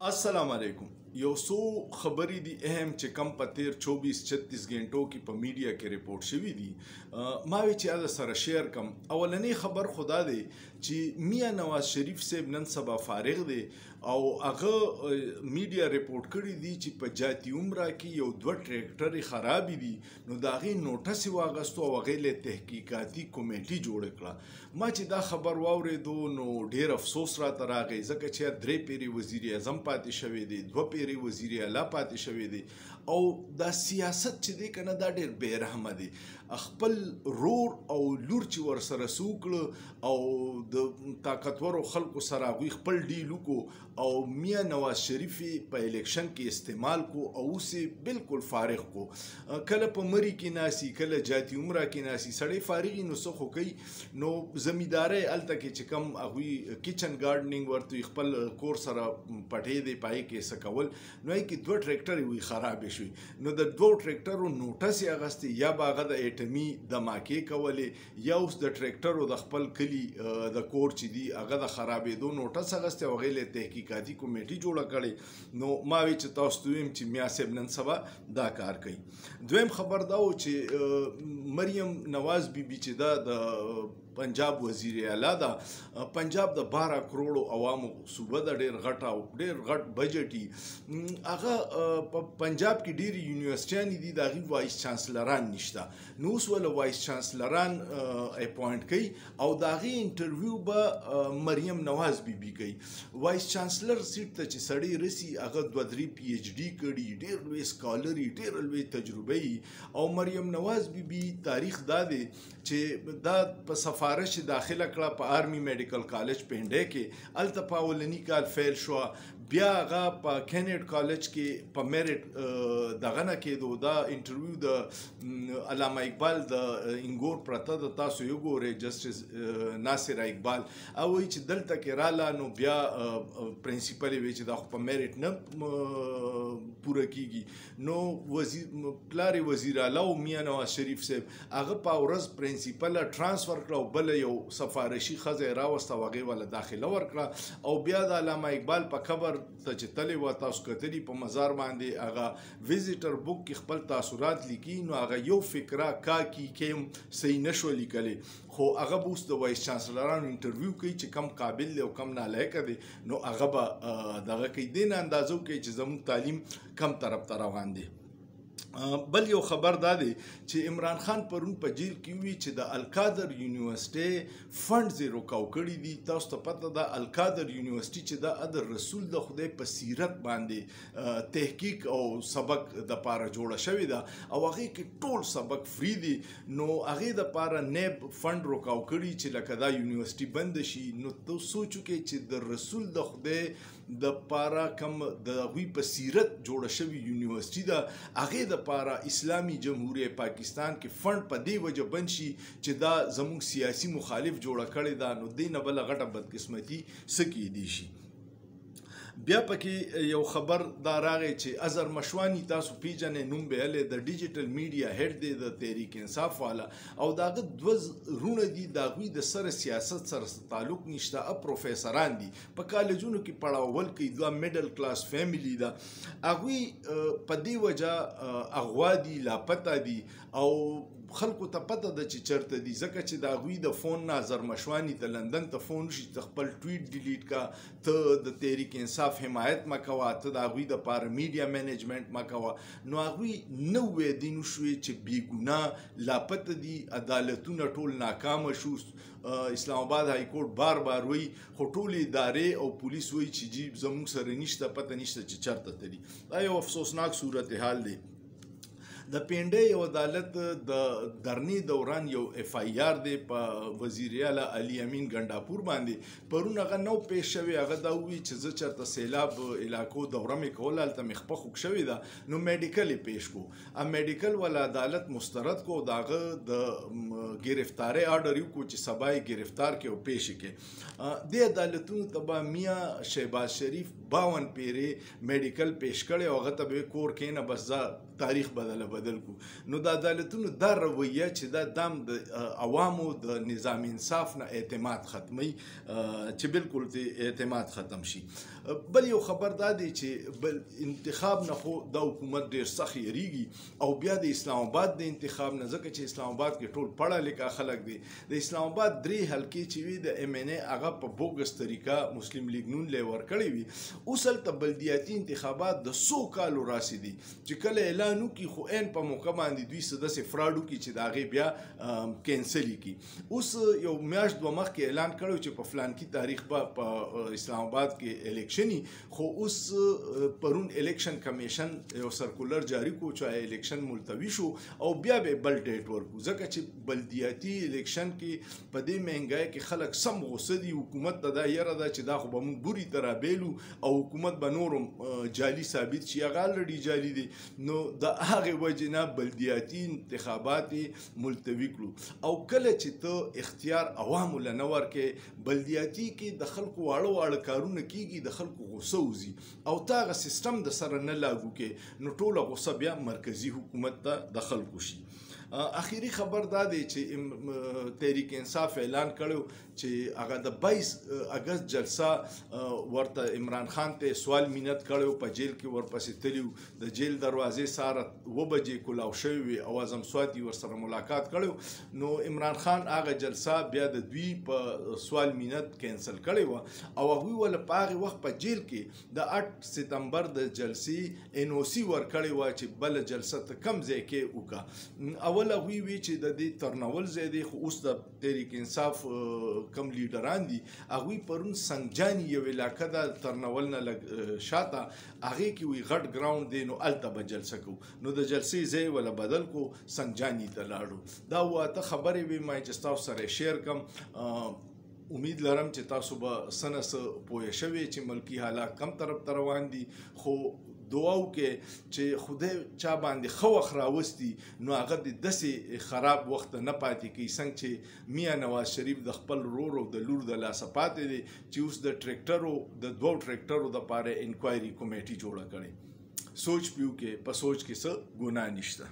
السلام علیکم یو څو خبرې دي اهم چې کم په تیر 24-36 غنټو کې په میډیا کې رپورټ شوي دي ما وی چې دا سره شیر کم. اولنی خبر خدا دی چې میاں نواز شریف صاحب نن سبا فارغ دی او هغه میډیا رپورټ کړی دی چې په جاتی عمره کې یو دوه ټریکټر خراب دي نو دا غي نوټس واغستو او غیله تحقیقاتي کمیټي جوړ کړه. ما چې دا خبر واوریدو نو ډیر افسوس را تراغی ځکه چې درې پیری وزیر اعظم پاتې شوی دی، دوه پیری وزیر اعلی پاتې شوی دی او دا سیاست چې دی کنه دا ډیر بے رحمه دی. خپل رور او لور چې ور سره سوکړه او د طاقتورو خلکو سره غوي خپل ډیل کو او میاں نواز شریف په الیکشن کې استعمال کو او سه بالکل فارغ کو. کله په مری کې ناسي کله جاتی عمره کې ناسي سړی فارغ نو څه خو کوي نو زمینداري الته کې چې کم هغه کچن گارډنینګ ورته خپل کور سره پټې دی پای کې سکول نو کې دوه ټریکټر وي خراب شوی نو د دوه ټریکټرو نوټس یې اغستې یا باغه د اټمی دماکې کولې یا اوس د ټریکټرو د خپل کلی د کور چې دی هغه د خرابېدو نوټس اغستې او غیله تحقیقاتي کمیټي جوړه کړې نو ما وی چې تاسو ته ویم چې میاں صاحب نن سبا دا کار کوي. دویم خبر دا و چې مریم نواز بیبي چې دا د پنجاب وزیر اعلی دا پنجاب د 12 کروڑو عوامو صوبه د ډیر غټ او ډیر غټ بجټي هغه په پنجاب کې ډیر یونیورسيټیان دي دغه وایس چانسلران نشته نو اوس ول وایس چانسلران اپوینټ کوي او دغه انټرویو به مریم نواز بیبي کوي. وایس چانسلر سیټ ته چې سړی رسی هغه 2-3 پی ایچ ډی کړي ډیر لوی سکالري ډیر لوی تجربه او مریم نواز بیبي تاریخ دا دی چې دا په سفارش داخله کړه په آرمی میډیکل کالج پنډه کې الته په ولنی کال فیل شو بیا هغه په کینیډ کالج کې په میرټ دغه نه کېدو دا انټرویو د علامه اقبال د انګور پرته د تاسو یو ګورې جسټس ناصر اقبال او چې دلته کې رااله نو بیا پرنسپل وی چې دا په میرټ نه پوره کیږي نو وزیر پلاری وزیر اعلی او میاں نواز شریف صاحب هغه په ورځ پرنسپل ترانسفر کړو بل یو سفارشي خزه راوسته وغه ولا داخله ورکړه او بیا د علامه اقبال په خبر ته چې تلی و تاسو کتلی په مزار باندې هغه ویزیټر بوک کې خپل تاثرات لیکي نو هغه یو فکره کا کی کیم صحیح نشو لیکلی خو هغه بوس د وایس چانسلرانو انټرویو کوي چې کم قابل دی او کم نالایق دی نو هغه به دغه کې دین اندازو کوي چې زموږ تعلیم کم طرف ته روان دی. بل یو خبر دا دی چې عمران خان پرون په جیل کې وی چې د القادر یونیورسيټي فند زیرو کاو کړی دي. تاسو ته پته ده القادر یونیورسيټي چې د ادر رسول د خدای په سیرت باندې تحقیق او سبق د پاره جوړه شوی ده او هغه کې ټول سبق فری دي نو هغه د پاره نیب فند روکاو کړی چې لکه دا یونیورسيټي بند شي نو تاسو سوچو کې چې د رسول د خدای د پاره کم د غوی په سیرت جوړه شوی یونیورسيټي ده هغه د پاره اسلامی جمهوریت پاکستان کې فند په دی وجه بند شي چې دا زموږ سیاسي مخالف جوړه کړی دا نو دینه بل غټه بدقسمتي سکی دی شي. بیا پکې یو خبر دا راغی چې اظهر مشوانی تاسو پیژنې نوم به له د ډیجیټل میډیا هډ دی د تحریک انصاف والا او داغه دوز رونه دي داغوی د سره سیاست سره تعلق نشته ا پروفیسوران دي په کالجونو کې پړاول کوي دا میډل کلاس فیملی دا اغوی په دی وجه اغوا دي لاپتا دي او خلکو ته پته ده چې چرته دي ځکه چې دا غوی د فون نظر مشوانی ته لندن ته فون شي خپل ټویټ ډیلیټ کا ته د تحریک انصاف حمایت مکوا ته دا غوی د پار میډیا مینجمنت مکوا نو غوی نو وې دینو شوې چې بیګونه لاپته دي عدالتونه ټول ناکام شو. اسلام آباد های کورټ بار وی خټولې ادارې او پولیس وی چې جی زموږ سره نشته پته نشته چې چرته تدي. دا یو افسوسناک صورتحال دی. د پینډه یو عدالت د درنی دوران یو اف آی آر دی په وزیر اعلی علي امین ګنداپور باندې پرون هغه نو پیښ شوی هغه دا وی چې زه چرته سیلاب علاقو دوره مې کول الته مخ خوک شوی دا نو میډیکل پیښ کو ا میډیکل ول عدالت مسترد کو داغه د گرفتاری آرډر یو کو چې سبای گرفتار کې او پیښ کې د عدالتونو تبا میاں شهباز شریف 52 پیری میډیکل پیښ کړي او هغه ته کور کې نه بس تاریخ بدل کو نو د عدالتونو دا رویه چې دا دام د عوامو د نظام انصاف نه اعتماد ختمي چې بالکل اعتماد ختم شي. بل یو خبر دا دی چې بل انتخاب نه خو د حکومت ډیر سخت یریږي او بیا د اسلام آباد د انتخاب نه ځکه چې اسلام آباد کې ټول پړه لیکا خلک دي د اسلام آباد 3 حلقې چې وي د ام ان ای هغه په بوګس طریقه مسلم لیگ نون له ور کړی وي اوسل ته بلدیاتي انتخابات د 100 کالو راسي دي چې کله اعلان وکي خو ان په موقع باندې دوی سداسه فراډ وکي چې دا غي بیا کینسل کی اوس یو میاشت دوه مخ کې اعلان کړو چې په فلان کې تاریخ په اسلام آباد کې الیکشني خو اوس پرون الیکشن کمیشن یو سرکولر جاری کو چې الیکشن ملتوی شو او بیا به بل ډیټ ورکو ځکه چې بلدیاتي الیکشن کې په دې مهنګای کې خلک سم غوسه دي حکومت ته دا یره ده چې دا خو به موږ بوري ترابېلو او حکومت به نورم جعلي ثابت شي هغه الریډي جعلي دي نو د هغه وجه نه بلدیاتي انتخابات ملتوی کړو او کله چې ته اختیار عوامو له نور کې بلدیاتي کې د خلکو واړه کارونه کیږي د خلکو غوسه وزي او تاغه سیستم د سره نه لاګو کې نو ټوله غوسه بیا مرکزی حکومت ته د خلکو شي اخیری خبر دا دی چې تحریک انصاف اعلان کړو چې هغه د 22 اگست جلسه ورته عمران خان ته سوال مینت کړو په جیل کې ورپسې تلیو د جیل دروازې ساره و بجې کولاو شوی او اعظم سواتي ورسره ملاقات کړو نو عمران خان هغه جلسه بیا د دوی په سوال مینت کینسل کړی او هغه ول په هغه وخت په جیل کې د 8 سپتمبر د جلسې ان او سی ور کړی و چې بل جلسه ته کم ځای کې وکا اول هغوی وی چې د دې ترنول ځای دی خو اوس د تحریک انصاف کم لیډران دي هغوی پرون سنگجاني یو علاقه د ترنول نه شاته هغې کې وی غټ ګراوند دی نو هلته به جلسه کوو نو د جلسې ځای ولا بدل کو سنگجاني ته لاړو دا واته خبرې وې ما چې تاسو سره شیر کم امید لرم چې تاسو به سنس پوه شوي چې ملکی حالات کم طرف ته روان دي خو دعا وکړئ چې خدای چا باندې ښه وخت راوستي نو هغه د داسې خراب وخت نه پاتې کوي څنګه چې میاں نواز شریف د خپل ورور او د لور د لاسه پاتې دی چې اوس د ټریکټرو د 2 ټریکټرو دپاره انکوایري کمیټي جوړه کړې سوچ پیو کې په سوچ کې څه ګناه نشته